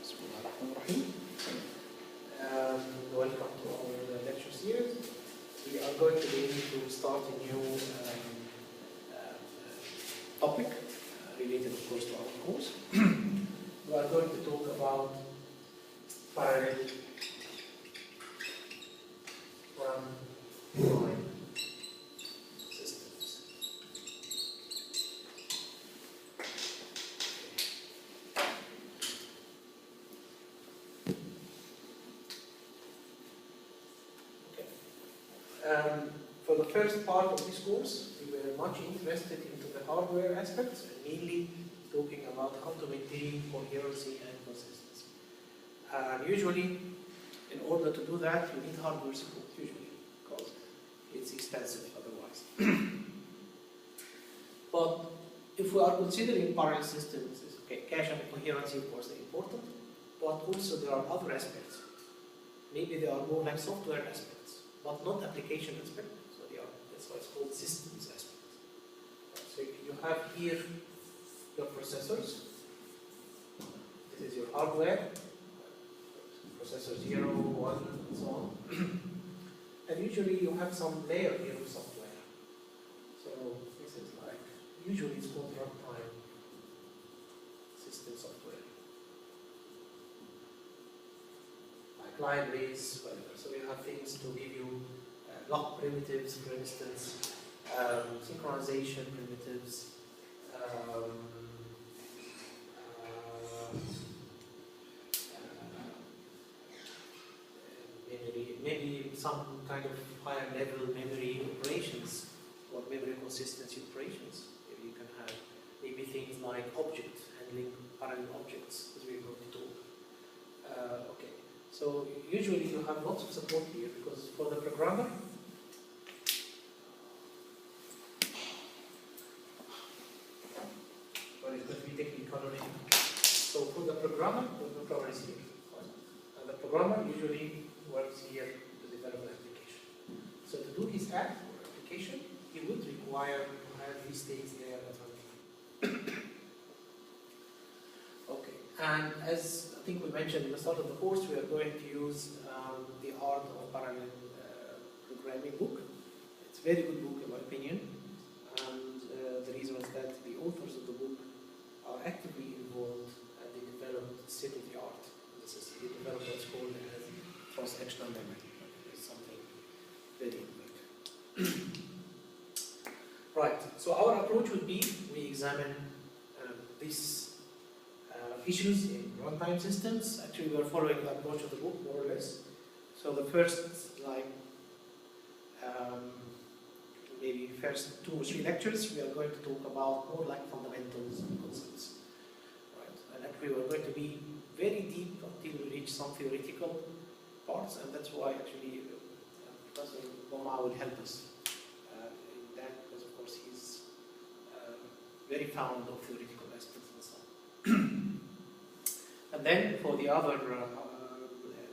Bismillahirrahmanirrahim. Welcome to our lecture series. We are going to start a new topic related, of course, to our course. We are going to talk about parallel runtime systems. For the first part of this course, we were much interested into the hardware aspects, and mainly talking about how to maintain coherency and consistency. Usually, in order to do that, you need hardware support, usually, because it's expensive otherwise. But if we are considering parallel systems, okay, cache and coherency, of course, are important, but also there are other aspects. Maybe they are more like software aspects, but not application aspects. So they are, that's why it's called systems aspects. So you have here your processors. This is your hardware, processor 0, 1, and so on. And usually you have some layer here of software. So this is like, usually it's called runtime system software. Like libraries, whatever. So you have things to give you lock primitives, for instance, synchronization primitives, maybe some kind of higher level memory operations or memory consistency operations. Maybe you can have maybe things like object handling, parallel objects, as we're going to talk. Okay, so usually you have lots of support here because for the programmer, it's going to be technically. So for the programmer is here. And the programmer usually works here to develop an application. So to do his app or application, he would require to have these things there at runtime. Okay, and as I think we mentioned in the start of the course, we are going to use the Art of Parallel Programming book. It's a very good book in my opinion, and the reason is that the authors of the book are actively involved and they developed state-of-the-art. They developed what's called as cross-sectional memory. It's something very unique. Right, so our approach would be, we examine these issues in runtime systems. Actually, we are following the approach of the book, more or less. So the first, maybe first 2 or 3 lectures, we are going to talk about more like fundamentals and concepts. Right? And actually, we're going to be very deep until we reach some theoretical parts, and that's why actually Professor Boma will help us in that, because of course he's very fond of theoretical aspects and so on. And then for the other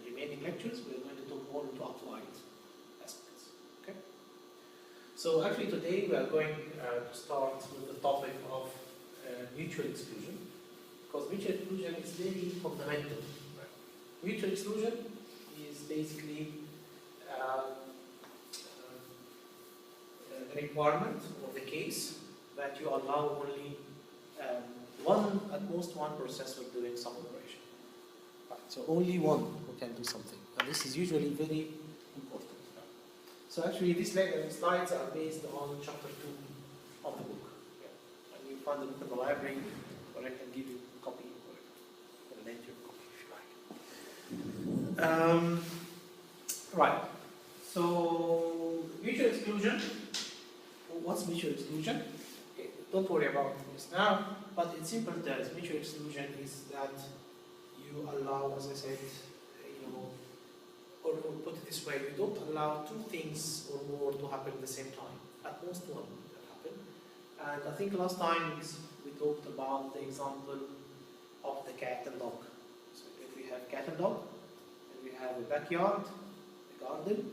remaining lectures, we're going to talk more into applied aspects. Okay? So actually today we are going to start with the topic of mutual exclusion, because mutual exclusion is very fundamental. Right? Mutual exclusion is basically a requirement of the case that you allow only at most one processor doing some operation. Right. So only one who can do something, and this is usually very important. So actually these slides are based on chapter 2 of the book. Yeah. And you find the book in the library, or I can give you a copy, or I can lend you a copy if you like. Right. So mutual exclusion. What's mutual exclusion? Okay, don't worry about this now, but in simple terms, mutual exclusion is that you allow, as I said, or put it this way, you don't allow 2 things or more to happen at the same time. At most one will happen. And I think last time we talked about the example of the cat and dog. So if we have cat and dog, and we have a backyard, a garden,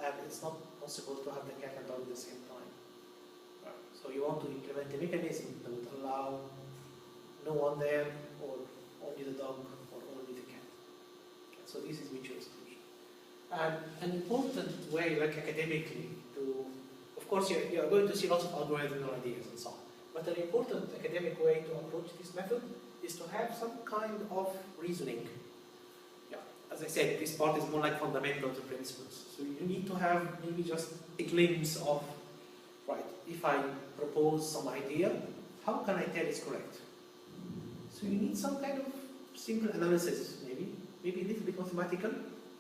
and it's not possible to have the cat and dog at the same time. Right. So you want to implement a mechanism that would allow no one there, or only the dog, or only this is mutual exclusion. And an important way, like academically, to, of course, you are going to see lots of algorithms and ideas and so on. But an important academic way to approach this method is to have some kind of reasoning. Yeah, as I said, this part is more like fundamentals and principles. So you need to have maybe just a glimpse of, right, if I propose some idea, how can I tell it's correct? So you need some kind of simple analysis, maybe a little bit mathematical,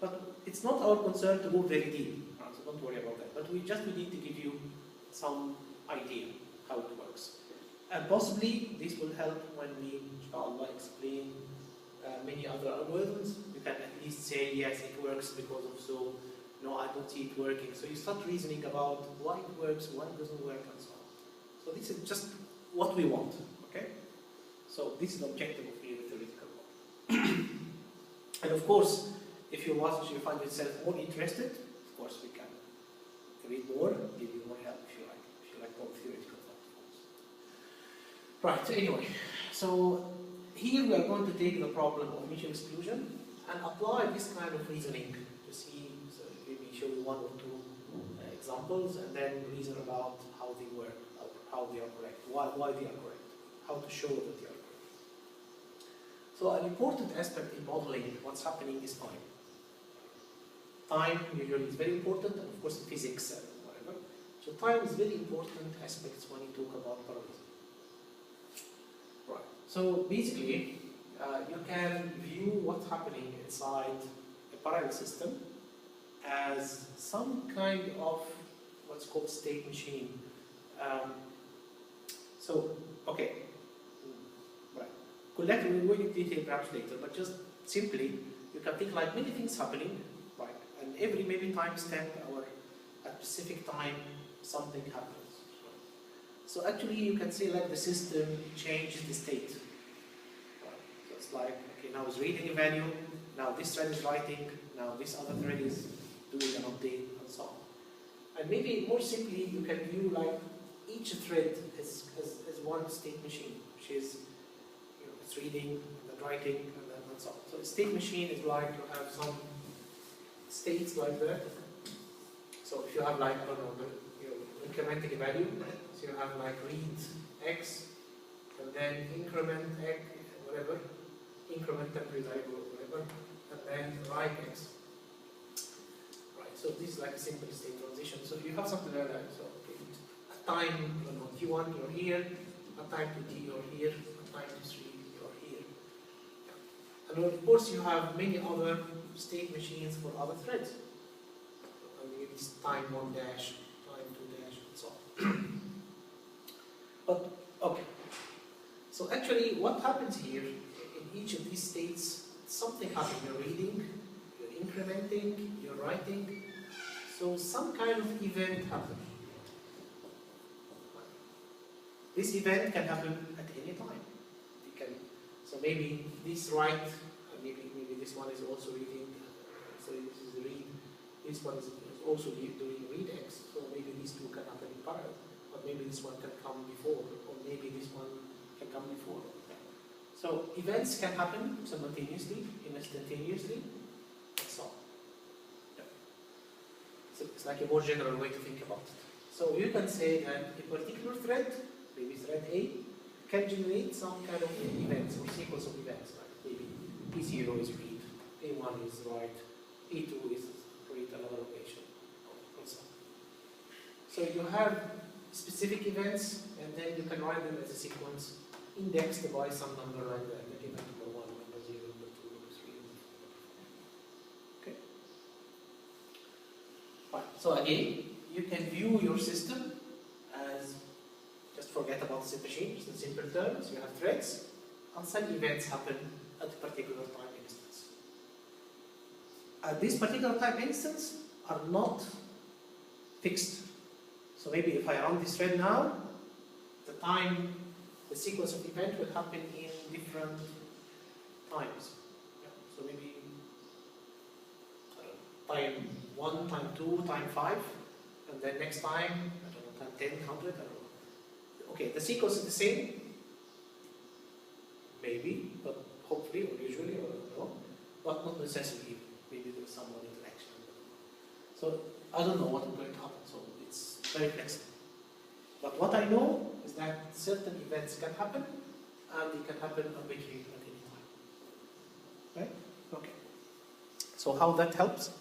but it's not our concern to go very deep, so don't worry about that. But we need to give you some idea how it works. And possibly this will help when we, inshallah, explain many other algorithms. You can at least say, yes, it works because of so, no, I don't see it working. So you start reasoning about why it works, why it doesn't work, and so on. So this is just what we want, okay? So this is the objective of the theoretical work. And of course, if you find yourself more interested, of course we can read more, give you more help if you like more theoretical work. Right, anyway, so here we are going to take the problem of mutual exclusion and apply this kind of reasoning to see, so maybe show you one or two examples and then reason about how they work, how they are correct, why they are correct, how to show that they are correct. So an important aspect in modeling what's happening is time. Time usually is very important, and of course physics and whatever. So time is very important aspects when you talk about parallelism. Right. So basically, you can view what's happening inside a parallel system as some kind of what's called state machine. Okay. Right. Collectively, we'll go into detail perhaps later, but just simply, you can think like many things happening, right? And every maybe time step or at specific time, something happens. Right? So actually, you can say like the system changes the state. Right? So it's like, okay, now it's reading a value, now this thread is writing, now this other thread is doing an update, and so on. And maybe more simply, you can view like each thread as one state machine, which is, you know, it's reading and then writing and so on. So a state machine is like you have some states like that. So if you have like, I don't know, incrementing a value, so you have like read x, and then increment x, whatever, increment temporary variable, whatever, and then write x. Right, so this is like a simple state transition. So you have something like that. So at time, I don't know, t1 you're here, at time to t you're here, at time to 3 you're here. Yeah. And of course you have many other state machines for other threads. And maybe it's time 1 dash, time 2 dash, and so on. But okay. So actually what happens here in each of these states, something happens. You're reading, you're incrementing, you're writing. So some kind of event happens. This event can happen at any time. So maybe this write, maybe this one is also reading, so this is the read, this one is also doing read X, so maybe these two can happen in parallel, or maybe this one can come before, or maybe this one can come before. So events can happen simultaneously, instantaneously, and so on. Yeah. So it's like a more general way to think about it. So you can say that a particular thread, maybe thread A, can generate some kind of events or sequence of events. Like maybe P0 is read, A1 is write, A2 is read another location, and so on. So you have specific events, and then you can write them as a sequence, indexed by some number like that, like event number 1, number 0, number 2, number 3, number 4. Okay. Right. So again, you can view your system as, just forget about the state machine, just in simple terms, you have threads, and some events happen at a particular time instance. These particular time instances are not fixed. So maybe if I run this thread now, the sequence of event will happen in different times. Yeah. So maybe time 1, time 2, time 5, and then next time, I don't know, time 10, 100, I don't know. Okay, the sequence is the same, maybe, but hopefully, or usually, or no, but not necessarily. So I don't know what is going to happen, so it's very flexible. But what I know is that certain events can happen, and they can happen arbitrarily at any time. Right? Okay. So how that helps?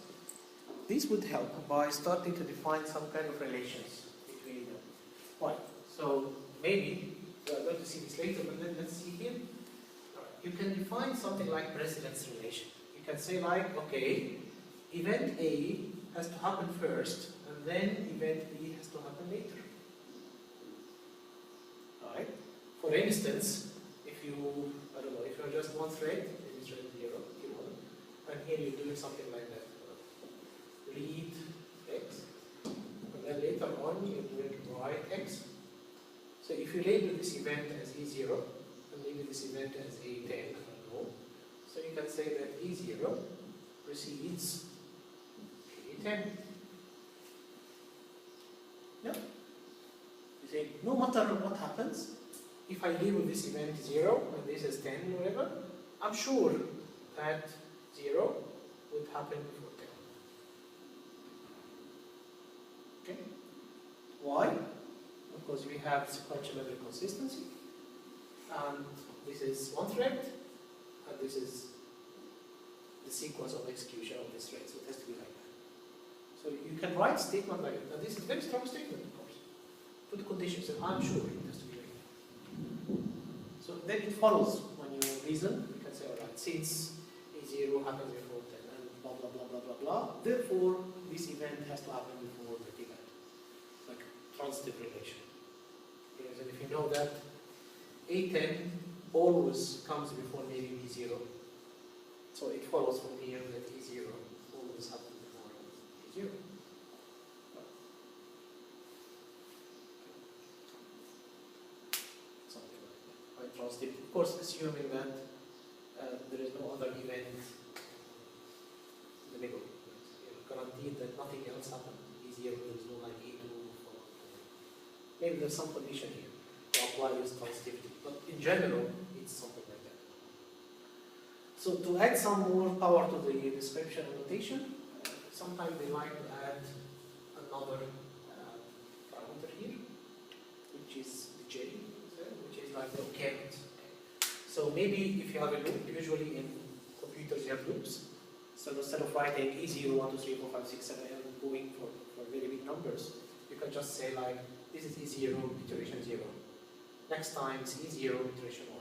This would help by starting to define some kind of relations between them. Right. So maybe we are going to see this later, but let's see here. You can define something like precedence relation. You can say like, okay, event A has to happen first, and then event B has to happen later. Alright? For instance, if you, I don't know, if you're just one thread, maybe thread 0, and here you're doing something like that. Read X, and then later on you're doing write X. So if you label this event as E0, and label this event as A10, I don't know, so you can say that E0 precedes A10. Yeah? You say, no matter what happens, if I label this event 0, and this is 10 or whatever, I'm sure that 0 would happen before 10. Okay? Why? Because we have sequential level consistency, and this is one thread, and this is the sequence of execution of this thread, so it has to be like that. So you can write statement like that, and this is a very strong statement, of course, to the conditions, and I'm sure it has to be like that. So then it follows when you reason, you can say, alright, since A0 happens before 10, and blah blah blah blah blah blah, therefore this event has to happen before that event. Like transitive relation. And if you know that A10 always comes before maybe B0, so it follows from here that E0 always happens before B0. Something like that. Right, transitive. Of course, assuming that there is no other event in the middle. You're guaranteed that nothing else happens. E0, there is no like E2. Maybe there's some condition here to apply this transitivity, but in general, it's something like that. So to add some more power to the description and notation, sometimes they like to add another parameter here, which is the J, which is like the occurrence. So maybe if you have a loop, usually in computers you have loops, so instead of writing E0, 1, 2, 3, 4, 5, 6, 7, and going for very big numbers, you can just say like, this is E0, iteration 0. Next time it's E0, iteration 1.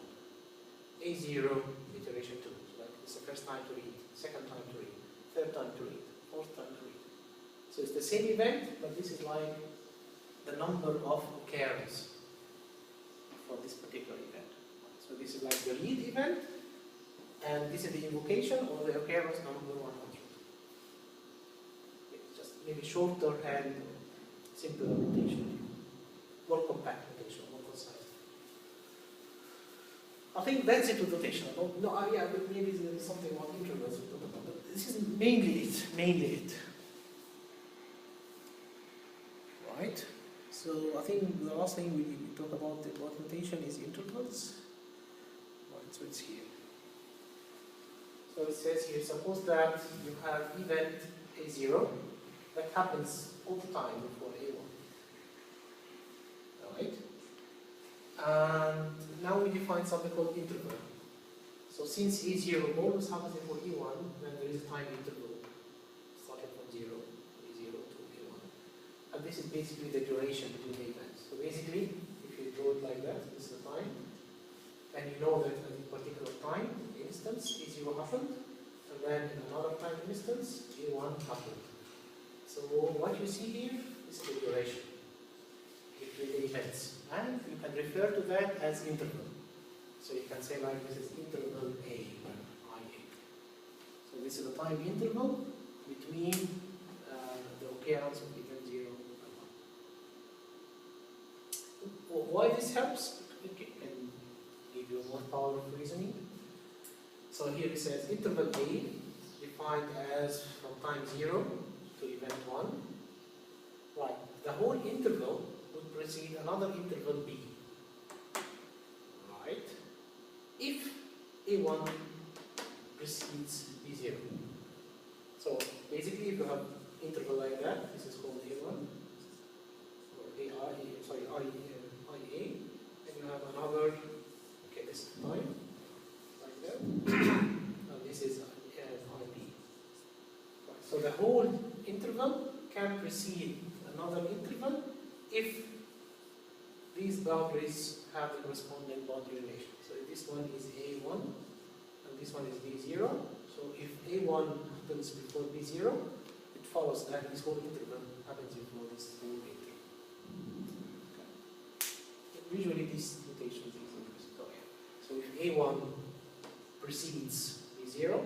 A0, iteration 2. So like it's the first time to read, second time to read, third time to read, fourth time to read. So it's the same event, but this is like the number of occurrences for this particular event. So this is like the read event, and this is the invocation or the occurrence number 100. It's just maybe shorter and simpler notation. More compact notation, more concise. I think that's it with notation. Yeah, but maybe there is something about intervals. But this is mainly it. Right? So I think the last thing we talk about notation is intervals. Right, so it's here. So it says here, suppose that you have event A0 that happens all the time before A1. Right? And now we define something called interval. So since A0 always happens before E1, then there is a time interval starting from 0, A0 to A1. And this is basically the duration between the events. So basically, if you draw it like that, this is the time, and you know that at a particular time, instance, A0 happened, and then in another time instance, A1 happened. So what you see here is the duration between the events, and you can refer to that as interval. So you can say like this is interval A, IA. So this is the time interval between the occurrence of event 0 and 1. Why this helps? It can give you more power of reasoning. So here it says interval A defined as from time 0 to event 1. Right. The whole interval would precede another interval B. Right? If A1 precedes B0. So basically if you have interval like that. This is called A1 or AI, sorry, IA, and you have another. Okay, this is time like that, and this is IP. So the whole interval can precede another interval if these boundaries have the corresponding boundary relation. So if this one is A1 and this one is B0, so if A1 happens before B0, it follows that this whole interval happens before this whole interval. Okay. Usually these notations exist. So if A1 precedes B0,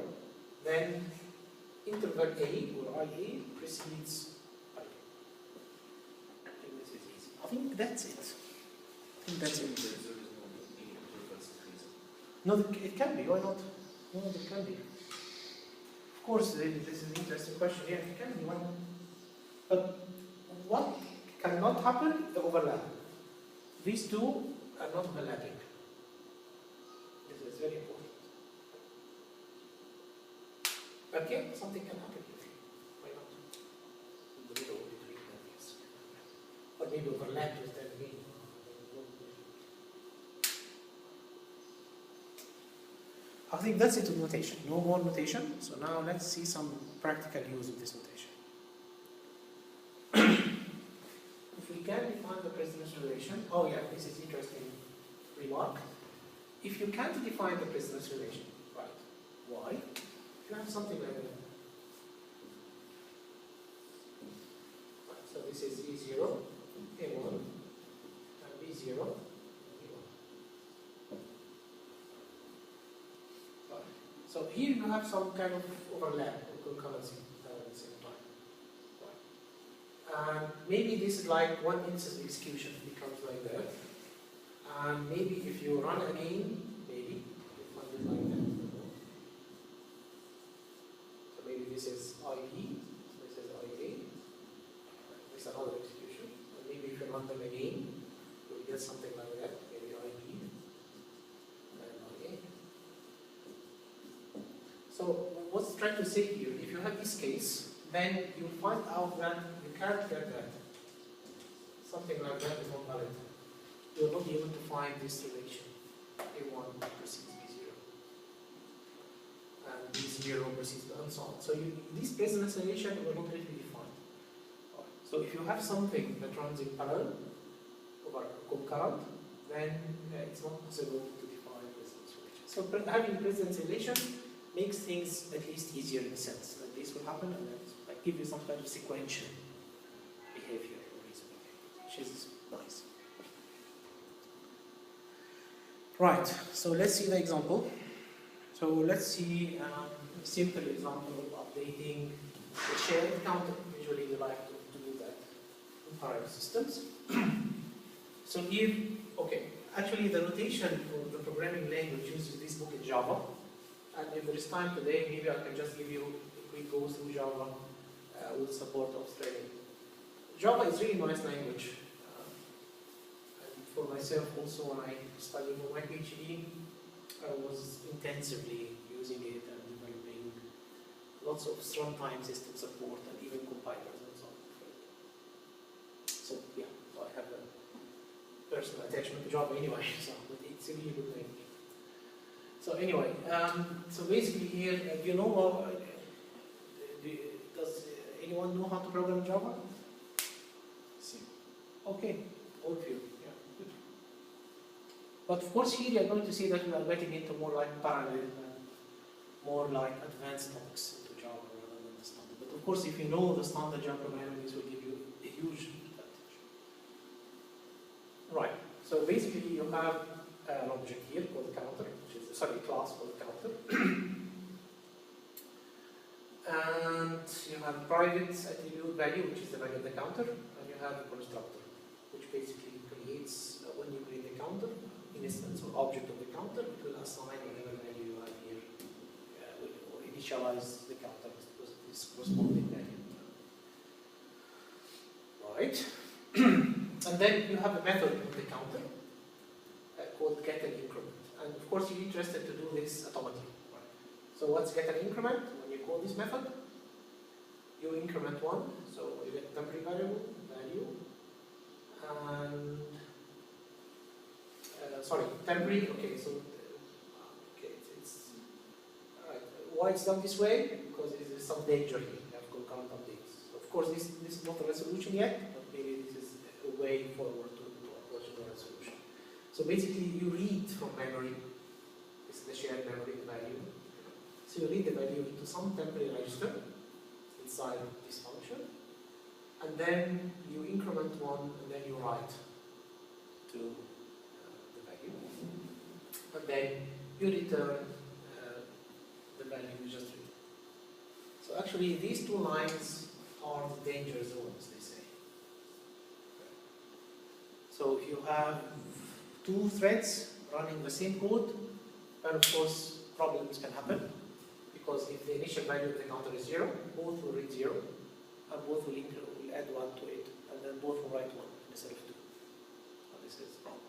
then interval A or IA precedes I. I think this is easy. I think that's it. That's it. No, it can be. Why not? No, it can be. Of course, this is an interesting question. Yeah, it can be. Why not? But what cannot happen? The overlap. These two are not overlapping. This is very important. Okay, something can happen here. Why not? In the middle between them, yes. Or maybe overlap with that again. I think that's it with notation. No more notation. So now let's see some practical use of this notation. If we can define the precedence relation, oh yeah, this is interesting remark. If you can't define the precedence relation, right? Why? If you have something like that. Right, so this is E0, A1, and B0, A1. So here you have some kind of overlap or concurrency at the same time. Right. And maybe this is like one instance of execution becomes like that. And maybe if you run again, maybe you find it like that. So maybe this is IP, this is IA, this is another execution. And maybe if you run them again, you'll get something like that, maybe IP and IA. So what's trying to say here, if you have this case, then you'll find out that you can't get that. Something like that is not valid. You'll not be able to find this relation. A1 precedes B0. And B0 precedes and so on. So this precedence relation will not really be defined. So if you have something that runs in parallel or concurrent, then it's not possible to define precedence relation. So having precedence relation makes things at least easier in a sense. That this will happen and then like give you some kind of sequential behavior or reasoning, which is nice. Right, so let's see the example. So let's see a simple example of updating the shared counter. Usually we like to do that in parallel systems. So here, okay, actually the notation for the programming language uses this book in Java. And if there is time today, maybe I can just give you a quick go through Java with support of threading. Java is really a nice language. And for myself also, when I studied for my PhD, I was intensively using it and developing lots of runtime system support and even compilers and so on. So yeah, so I have a personal attachment to Java anyway, so but it's a really good language. So anyway, so basically here, do you know, does anyone know how to program Java? Okay, all of you. Yeah, good. But of course here you're going to see that we are getting into more like parallel and more like advanced topics into Java rather than the standard. But of course if you know the standard Java programming, this will give you a huge advantage. Right, so basically you have an object here called counter, which is a class called counter. And you have private attribute value, which is the value of the counter, and you have a constructor, which basically creates, when you create the counter, instance or object of the counter, it will assign whatever value you have here, or initialize the counter with this corresponding value. Right? And then you have a method of the counter called get an increment. And of course you're interested to do this atomically. Right? So what's get an increment? When you call this method, you increment 1, so you get temporary variable value, and sorry, temporary, okay, so okay, it's alright. Why it's done this way? Because there is some danger here, you have concurrent updates. Of course, this is not a resolution yet, but maybe this is a way forward to approaching a resolution. So basically, you read from memory, this is the shared memory value. So you read the value into some temporary register inside this function, and then you increment 1, and then you write to the value, and then you return the value you just read. So actually, these two lines are the danger zones, they say. So if you have two threads running the same code, then of course problems can happen, because if the initial value of the counter is 0, both will read 0, and both will add 1 to it, and then both will write 1 instead of 2. And this is the problem.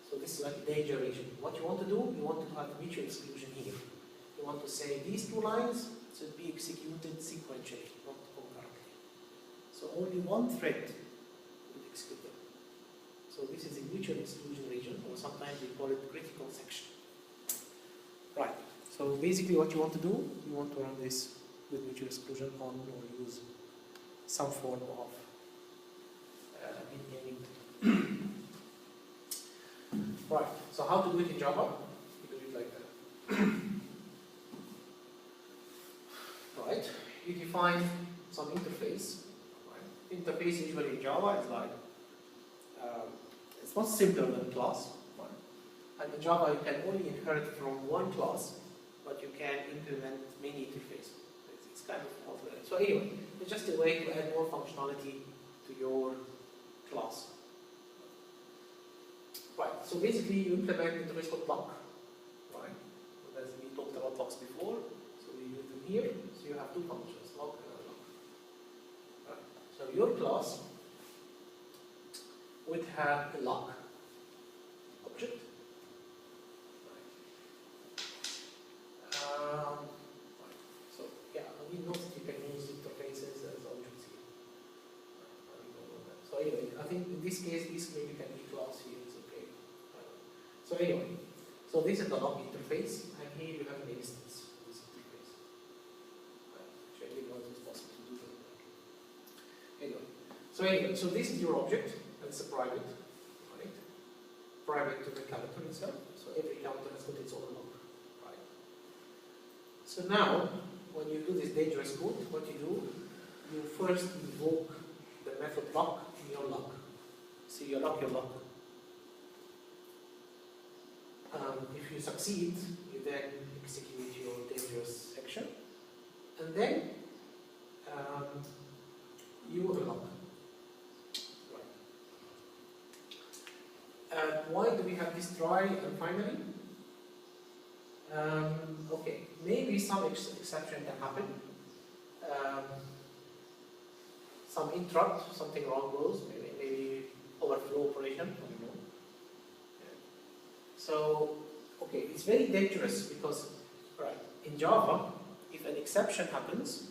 So this is like a danger region. What you want to do, you want to have mutual exclusion here. You want to say these two lines should be executed sequentially, not concurrently. So only one thread will execute them. So this is a mutual exclusion region, or sometimes we call it critical section. Right. So basically what you want to do, you want to run this with mutual exclusion on, or use some form of maintaining. Right. So how to do it in Java? You do it like that. Right. You define some interface. Right. Interface usually in Java is like it's much simpler than class. Right. And in Java you can only inherit from one class, but you can implement many interfaces. It's kind of multi-layered. So anyway, it's just a way to add more functionality to your class. Right, so basically you implement an interface called block. Right? As we talked about blocks before, so we use them here. So you have two functions, lock and unlock. Right. So your class would have a lock object. So yeah, we know that you can use interfaces as objects here. So anyway, I think in this case, this maybe can be class here. It's okay. So anyway, so this is the lock interface, and here you have an instance of this interface. Actually, I didn't know it was possible to do that. Anyway, so this is your object, and it's a private, right? Private to the counter itself. So every counter has got its own lock. So now, when you do this dangerous code, what you do, you first invoke the method lock in your lock. So you lock your lock. If you succeed, you then execute your dangerous action, and then you overlock. Right. Why do we have this try and finally? Okay, maybe some exception can happen. Some interrupt, something wrong goes, maybe overflow operation, I don't know. Yeah. So, okay, it's very dangerous because, right, in Java, if an exception happens,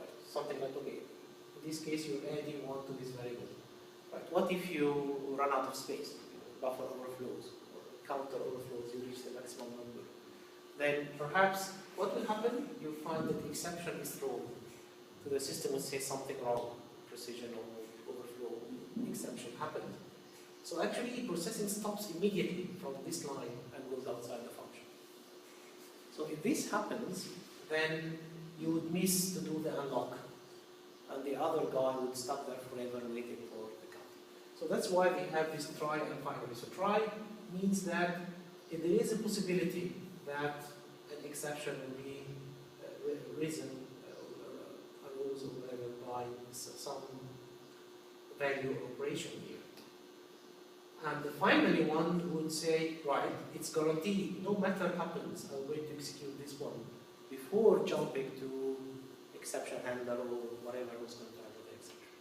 right, something like, okay, in this case you're adding 1 to this variable. Right, what if you run out of space? Buffer overflows, or counter overflows, you reach the maximum number. Then perhaps what will happen? You'll find that the exception is thrown. So the system will say something wrong, precision or overflow exception happened. So actually processing stops immediately from this line and goes outside the function. So if this happens, then you would miss to do the unlock. And the other guy would stuck there forever waiting for the count. So that's why we have this try and finally. So try means that if there is a possibility that an exception will be risen, arose or whatever by some value or operation here. And the finally one would say, right, it's guaranteed, no matter happens, I'm going to execute this one before jumping to exception handler or whatever was going to handle the exception.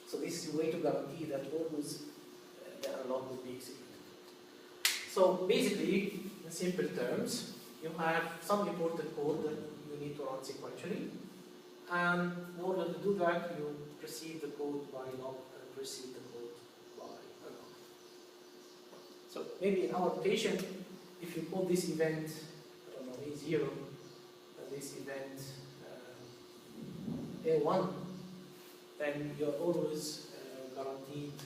So this is a way to guarantee that always the unlock will be executed. So basically, in simple terms, you have some important code that you need to run sequentially, And in order to do that, you proceed the code by lock and proceed the code by unlock. So maybe in our notation, if you call this event, I don't know, A0, and this event A1, then you're always guaranteed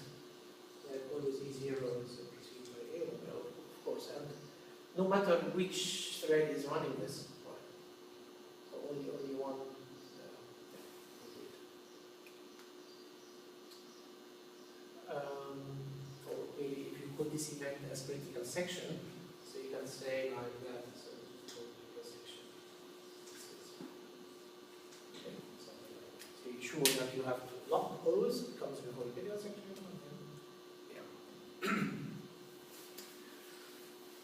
that always E0 is proceed by A1, well, of course, and no matter which thread is running this, right? So only one. Or maybe if you put this event as critical section, so you can say like that, so critical section. Okay, something like that. So you sure that you have to lock always, it comes before the critical section. Yeah.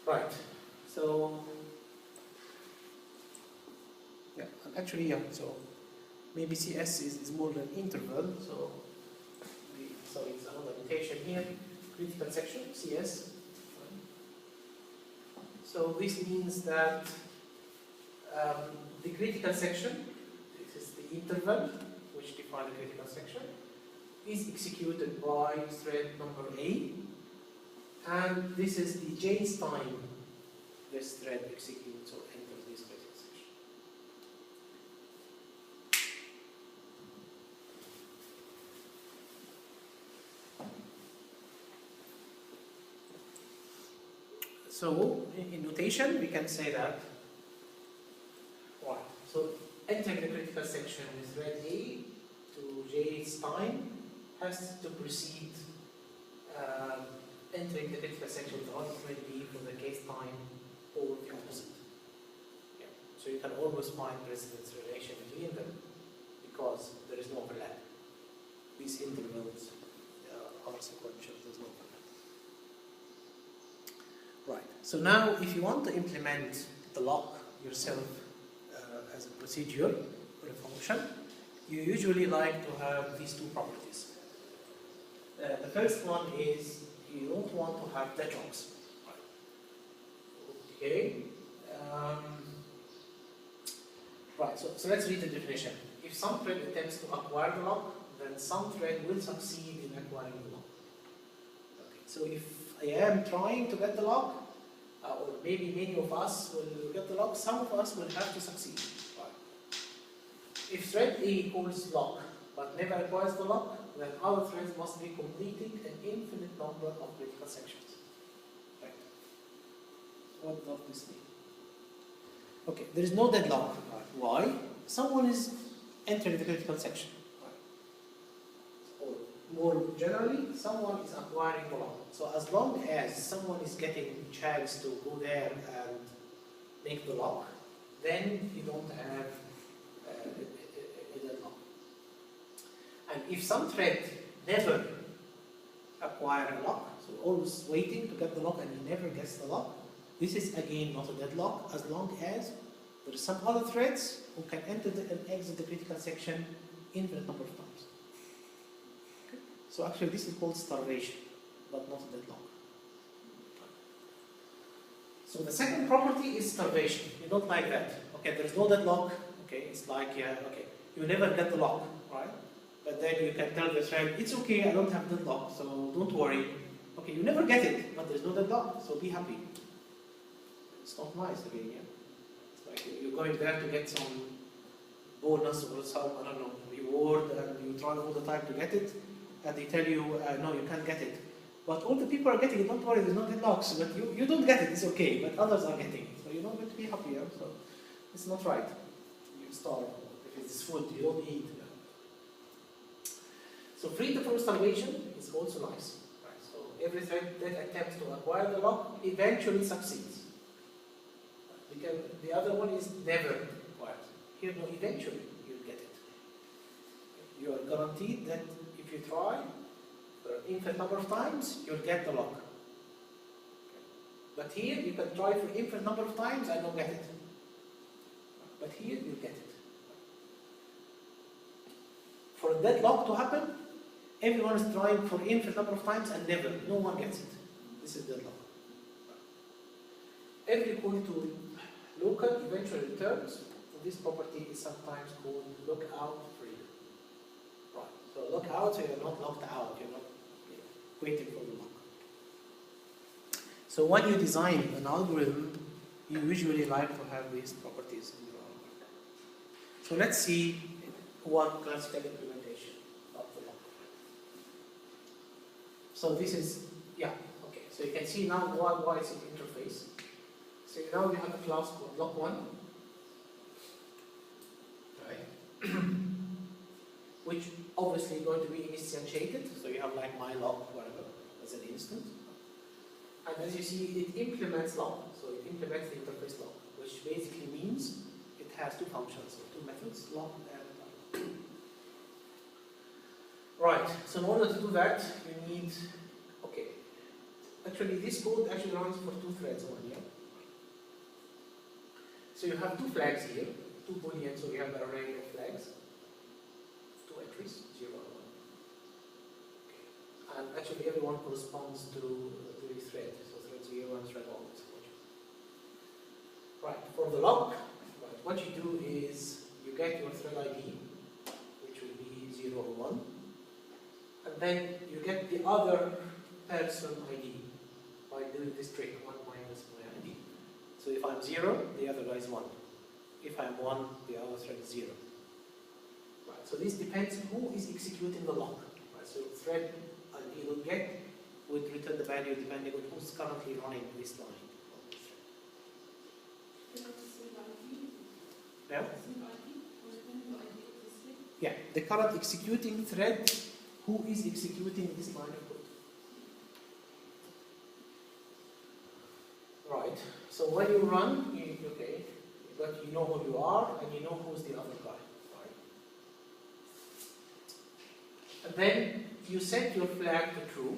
Right. So yeah, and actually yeah, so maybe CS is more than interval, so it's another notation here, critical section, CS. So this means that the critical section, this is the interval which defines the critical section, is executed by thread number A, and this is the J's time this thread executes or enters this critical section. So, in notation, we can say that, right, so entering the critical section with thread A to J's time has to proceed entering the critical section with other thread B for the case time or the opposite. Yeah. So you can always find precedence relation between them because there is no overlap. These intervals are sequential, there's no overlap. Right, so now if you want to implement the lock yourself as a procedure or a function, you usually like to have these two properties. The first one is you don't want to have deadlocks. Okay. Right, so let's read the definition. If some thread attempts to acquire the lock, then some thread will succeed in acquiring the lock. Okay. So if I am trying to get the lock, or maybe many of us will get the lock, some of us will have to succeed. Right. If thread A calls lock but never acquires the lock, then other threads must be completing an infinite number of critical sections. Right. What does this mean? Okay, there is no deadlock. Right. Why? Someone is entering the critical section. Right. Or more generally, someone is acquiring the lock. So as long as someone is getting a chance to go there and make the lock, then you don't have a deadlock. And if some thread never acquires a lock, so always waiting to get the lock and he never gets the lock, this is again not a deadlock as long as there are some other threads who can enter and exit the critical section infinite number of times. Okay. So actually this is called starvation, but not a deadlock. So the second property is starvation. You don't like that. Okay, there's no deadlock. Okay, it's like, yeah, okay, you never get the lock, right? But then you can tell the thread, it's okay, I don't have deadlock, so don't worry. Okay, you never get it, but there's no deadlock, so be happy. It's not nice again, yeah? It's like you're going there to get some bonus or some, I don't know, reward, and you try all the time to get it, and they tell you, no, you can't get it. But all the people are getting it, don't worry, there's no deadlocks, but you don't get it, it's okay, but others are getting it. So you're not going to be happier, so it's not right. You starve. If it's food, you don't eat. So freedom from starvation is also nice. Right? So every thread that attempts to acquire the lock eventually succeeds. Because the other one is never acquired. Here, no, eventually you'll get it. You are guaranteed that if you try for an infinite number of times, you'll get the lock. Okay. But here, you can try for infinite number of times and don't get it. But here, you'll get it. For a deadlock to happen, everyone is trying for infinite number of times and never, no one gets it. This is deadlock. Every call to local eventually returns. this property is sometimes called lookout freedom. Right. So lookout, so you're not locked out, you're not waiting for the lock. So when you design an algorithm, you usually like to have these properties in your algorithm. So let's see one classical implementation of the lock. So this is, yeah, okay. So you can see now why it's an interface. So now you have a class called lock1, right? Which obviously is going to be instantiated. So you have like my lock, whatever, as an instance. And as you see, it implements lock. So it implements the interface lock, which basically means it has two functions, so two methods, lock and unlock. Right, so in order to do that, you need, okay, actually this code actually runs for two threads over here. So you have two flags here, two booleans, so you have an array of flags, two entries, 0 and 1. Okay. And actually everyone corresponds to the thread, so thread 0 and thread 1. Right, for the lock, right, what you do is you get your thread ID, which will be 0 or 1, and then you get the other person ID by doing this trick, 1 minus my ID. So if I'm 0, the other guy is 1. If I'm 1, the other thread is 0. Right, so this depends who is executing the lock. Right, so thread ID will get would return the value depending on who's currently running this line. Yeah? Yeah, the current executing thread who is executing this line of code. Right, so when you run, okay, but you know who you are and you know who's the other guy. Right? And then you set your flag to true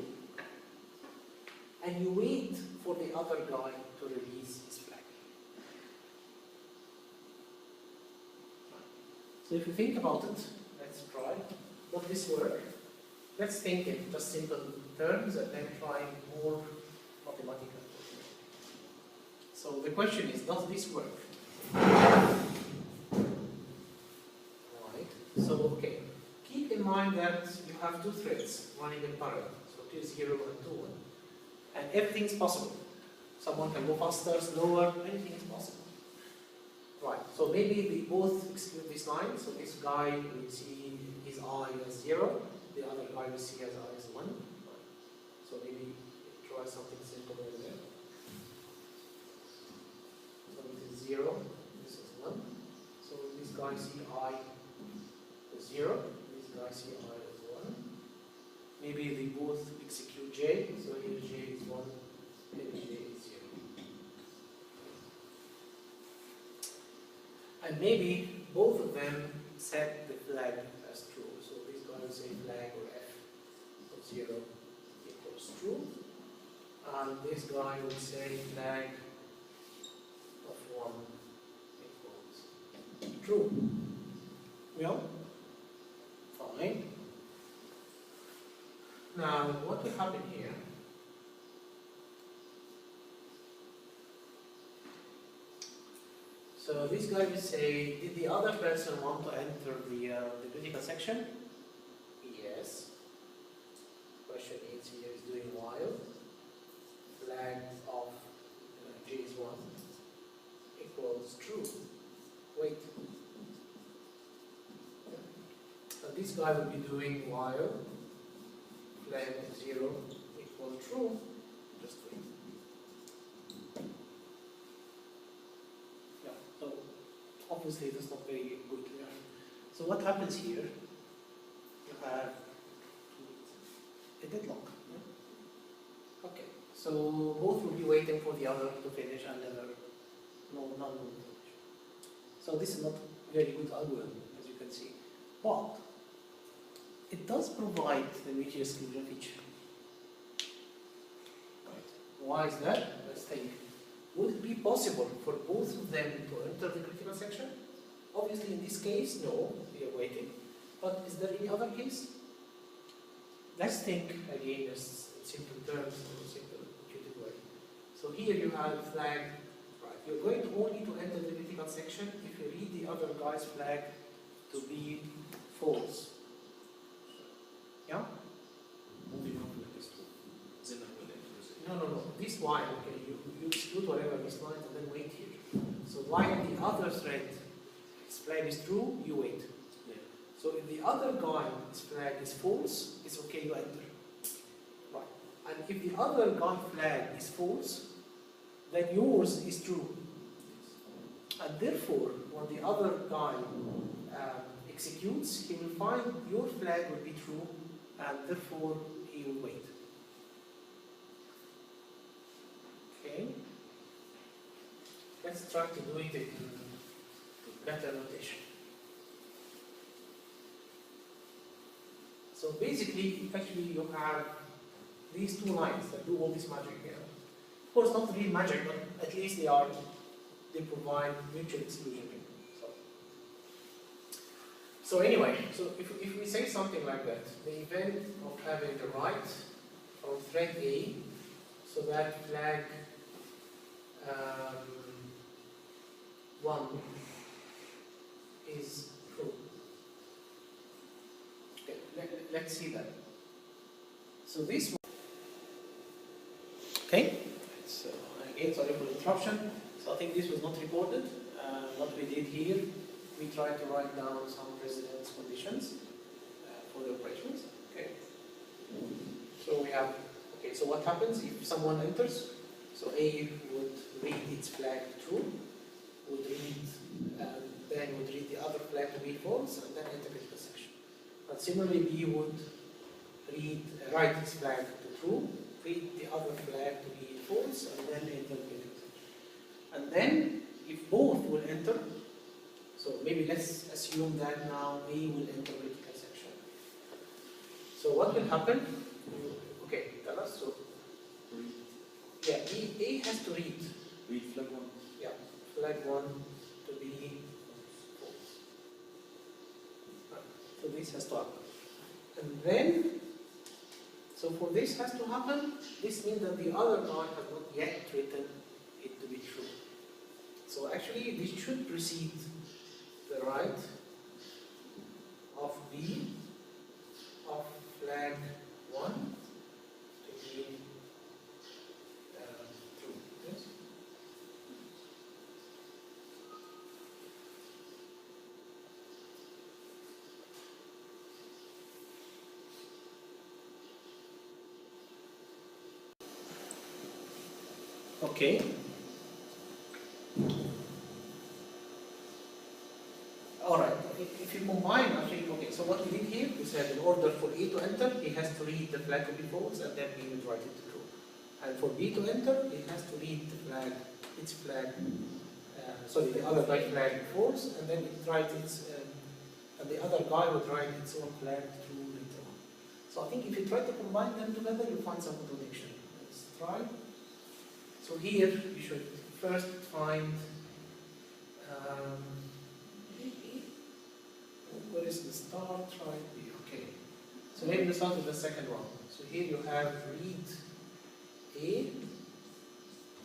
and you wait for the other guy to release his flag. So if you think about it, let's try. Does this work? Let's think in just simple terms and then try more mathematical. So the question is, does this work? Right. So okay. Keep in mind that you have two threads running in parallel. So 2, 0 and 2, 1. And everything is possible. Someone can go faster, slower, anything is possible. Right, so maybe we both execute this line. So this guy will see his I as 0, the other guy will see his I as 1. Right. So maybe try something simple over there. So this is 0, this is 1. So this guy see I as 0, this guy see I as 1. Maybe they both execute J, so here J is 1, here J is 0. And maybe both of them set the flag as true. So this guy will say flag or F of 0 equals true. And this guy will say flag of 1 equals true. Well, fine. Now, what will happen here? So this guy will say, did the other person want to enter the critical section? Yes. Question is here is doing while. Flag of J is 1 equals true. Wait. And this guy will be doing while. Flag of 0 equals true. Just wait. Obviously, that's not very good. So what happens here? You have a deadlock. Yeah? Okay. So both will be waiting for the other to finish and never, none will finish. So this is not a very good algorithm, as you can see. But it does provide the mutual exclusion feature. Right. Why is that? Let's think. Would it be possible for both of them to enter the critical section? Obviously, in this case, no, we are waiting. But is there any other case? Let's think again in simple terms or simple intuitive way. So here you have flag, right? You're going to only to enter the critical section if you read the the other guy's flag to be false. Yeah? Moving on to the next one. Then I will enter the No. This while, okay, you exclude whatever this line and then wait here. So while the other thread, its flag is true, you wait. Yeah. So if the other guy's flag is false, it's okay, you enter. Right. And if the other guy's flag is false, then yours is true. And therefore, when the other guy executes, he will find your flag will be true, and therefore he will wait. Okay? Let's try to do it in better notation. So basically, actually you have these two lines that do all this magic here. Of course, not real magic, but at least they provide mutual exclusion. So anyway, so if we say something like that, the event of having the write from thread A, so that flag 1 is true. Okay, let's see that. So this one, okay, so again, sorry for the interruption. So I think this was not recorded. What we did here, we tried to write down some precedence conditions for the operations. Okay. So we have, okay, so what happens if someone enters? So A would read its flag true, would read, then would read the other flag to be false, and then enter critical section. But similarly, B would write its flag to true, read the other flag to be false, and then enter critical section. And then, if both will enter, so maybe let's assume that now A will enter critical section. So what will happen? Okay, tell us. So yeah, A has to read. Read flag 1. Yeah, flag 1 to be false. So this has to happen. And then, so for this has to happen, this means that the other guy has not yet written it to be true. So actually, this should precede the write of B of flag 1 to be true. Yes? Okay. Alright, if you combine, actually, okay, so what we did here, we said in order for A to enter, he has to read the flag to be false, and then B would write it to true. And for B to enter, it has to read the flag, its flag, sorry, the other guy's flag false, and then it writes its, and the other guy would write its own flag true later on. So I think if you try to combine them together, you'll find some contradiction. Let's try. So here, you should first find, what is the start? Right here. Okay. So maybe we start with the second one. So here you have read A,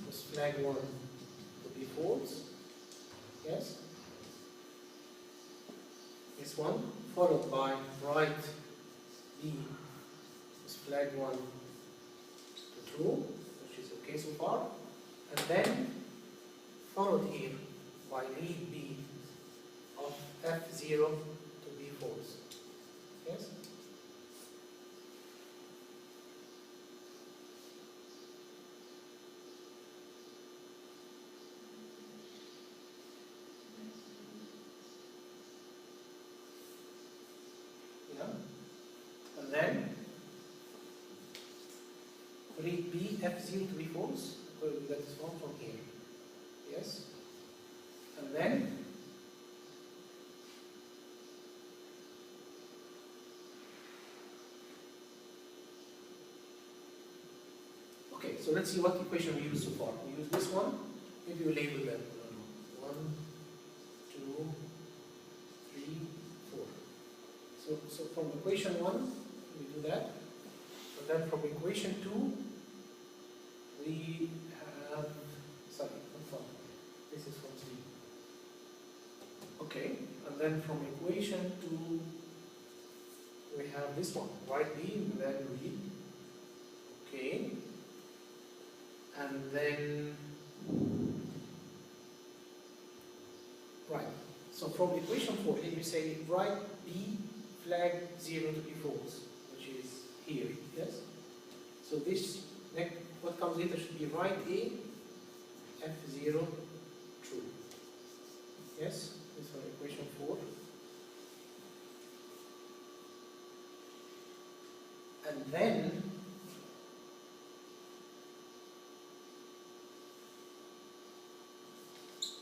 was flag 1 to be false. Yes? This one, followed by write B, was flag 1 to true, which is okay so far. And then followed here by read B of F0 to be false. Yes? Yeah? And then read B F0 to be false. That is one from here. Yes? And then okay, so let's see what equation we use so far. We use this one. Maybe we label them. 1, 2, 3, 4. So from equation 1, we do that. And then from equation 2, we have, sorry, not from, this is from 3. Okay, and then from equation to, we have this one, write B and then read. Okay, and then, right, so from equation 4, here you say write B flag 0 to be false, which is here, yes? So this, what comes later should be write A, F0 true. Yes, this is equation 4. And then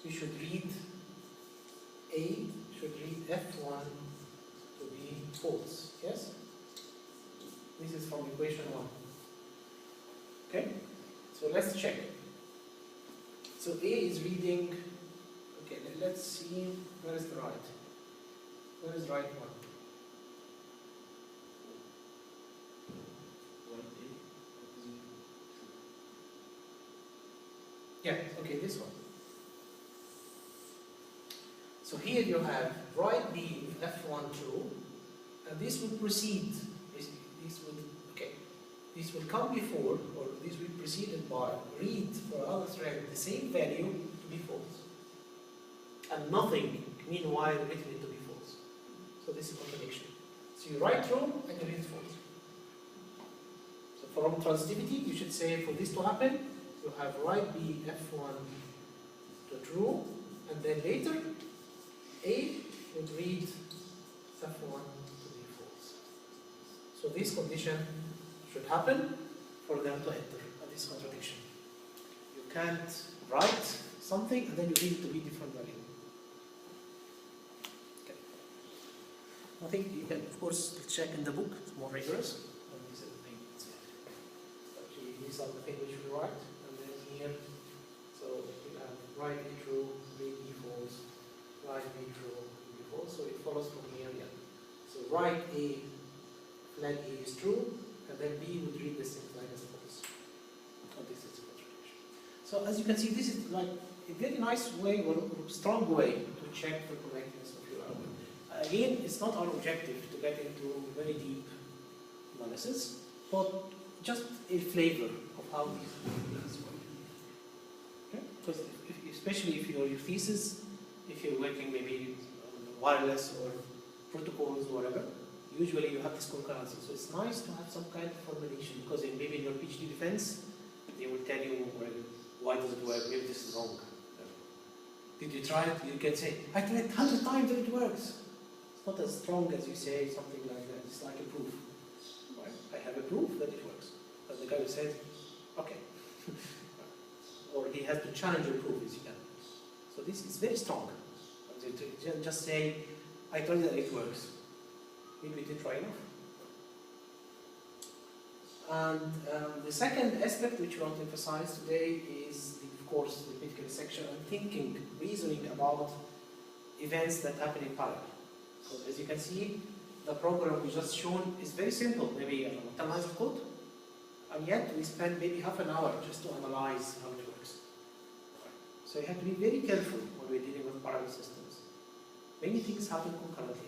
we should read A, should read F1 to be false. Yes? This is from equation 1. Okay? So let's check. So A is reading, okay, let's see, where is the right? Where is right one? Yeah, okay, this one. So here you have write B with F1 true, and this will proceed, this will come before, or this will be preceded by read for other thread the same value to be false. And nothing, meanwhile, written it to be false. So this is contradiction. So you write true and you read false. So from transitivity, you should say for this to happen, you have write B F1 to true, and then later A would read F1 to be false. So this condition should happen for them to enter this contradiction. You can't write something and then you read it to be different value. Okay. I think you can, of course, check in the book, it's more rigorous. And these are the things. Actually, these are the things which we write. And then here, so we have write B true, read B false, write B true, read B false. So it follows from here, yeah. So write A, flag A is true, and then B would read the same flag as false. So this is a contradiction. So as you can see, this is like a very nice way or strong way to check the correctness of your algorithm. Again, it's not our objective to get into very deep analysis, but just a flavor of how these things work. Okay? Because especially if your thesis, if you're working maybe on wireless or protocols or whatever, usually you have this concurrency. So it's nice to have some kind of formulation, because maybe in your PhD defense, they will tell you, well, why does it work? Maybe this is wrong. Did you try it? You can say, I tried 100 times and it works. It's not as strong as you say something like that. It's like a proof. Right? I have a proof that it works. But the guy will say, okay. Or he has to challenge your proof as you can. So this is very strong. Just say, I told you that it works. Maybe we didn't try enough. And the second aspect which we want to emphasize today is, of course, the critical section and thinking, reasoning about events that happen in parallel. So as you can see, the program we just shown is very simple, maybe 10 lines of code, and yet we spend maybe half an hour just to analyze how it works. So you have to be very careful when we're dealing with parallel systems. Many things happen concurrently.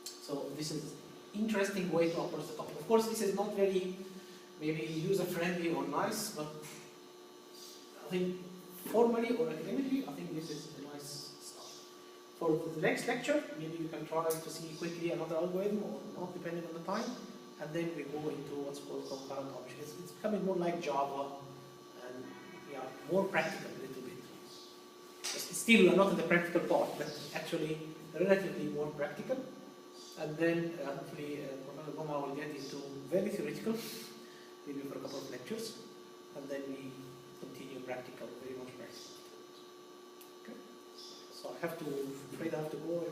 So this is interesting way to approach the topic. Of course, this is not very maybe user-friendly or nice, but I think formally or academically, I think this is a nice start. For the next lecture, maybe you can try to see quickly another algorithm or not, depending on the time, and then we go into what's called concurrent options. It's becoming more like Java and more practical a little bit. Still, we are not in the practical part, but actually relatively more practical. And then hopefully Professor Goma will get into very theoretical, maybe for a couple of lectures, and then we continue practical, very much practical. Okay. So I have to, afraid I have to go.